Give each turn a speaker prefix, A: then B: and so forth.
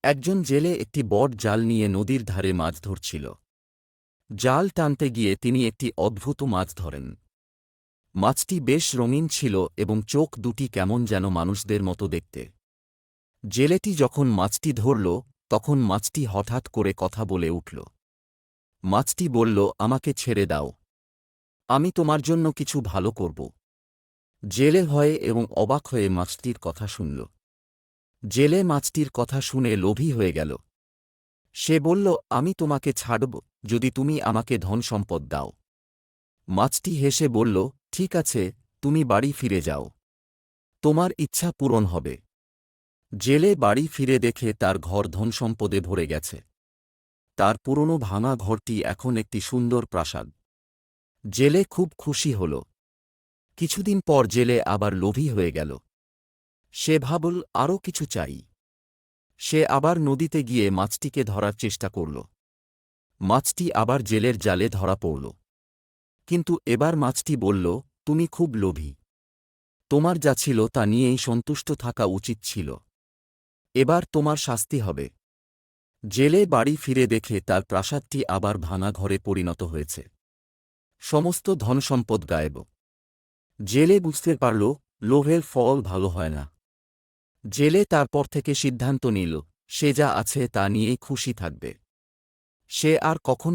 A: একজন জেলে একটি বড় জাল নিয়ে নদীর ধারে মাছ ধরছিল। জাল টানতে গিয়ে তিনি একটি অদ্ভুত মাছ ধরেন। মাছটি বেশ রঙিন ছিল এবং চোখ দুটি কেমন যেন মানুষদের মতো দেখতে। জেলেটি যখন মাছটি ধরল, তখন মাছটি হঠাৎ করে কথা বলে উঠল। মাছটি বলল, আমাকে ছেড়ে দাও, আমি তোমার জন্য কিছু ভালো করব। জেলে ভয়ে এবং অবাক হয়ে মাছটির কথা শুনল। জেলে মাছটির কথা শুনে লোভী হয়ে গেল। সে বলল, আমি তোমাকে ছাড়ব যদি তুমি আমাকে ধনসম্পদ দাও। মাছটি হেসে বলল, ঠিক আছে, তুমি বাড়ি ফিরে যাও, তোমার ইচ্ছা পূরণ হবে। জেলে বাড়ি ফিরে দেখে তার ঘর ধনসম্পদে ভরে গেছে। তার পুরনো ভাঙা ঘরটি এখন একটি সুন্দর প্রাসাদ। জেলে খুব খুশি হল। কিছুদিন পর জেলে আবার লোভী হয়ে গেল। সে ভাবল, আরও কিছু চাই। সে আবার নদীতে গিয়ে মাছটিকে ধরার চেষ্টা করল। মাছটি আবার জেলের জালে ধরা পড়ল। কিন্তু এবার মাছটি বলল, তুমি খুব লোভী, তোমার যা ছিল তা নিয়েই সন্তুষ্ট থাকা উচিত ছিল। এবার তোমার শাস্তি হবে। জেলে বাড়ি ফিরে দেখে তার প্রাসাদটি আবার ভাঙা ঘরে পরিণত হয়েছে। সমস্ত ধনসম্পদ গায়েব। জেলে বুঝতে পারল, লোভের ফল ভালো হয় না। জেলে তারপর থেকে সিদ্ধান্ত নিল, সে যা আছে তা নিয়েই খুশি থাকবে। সে আর কখনো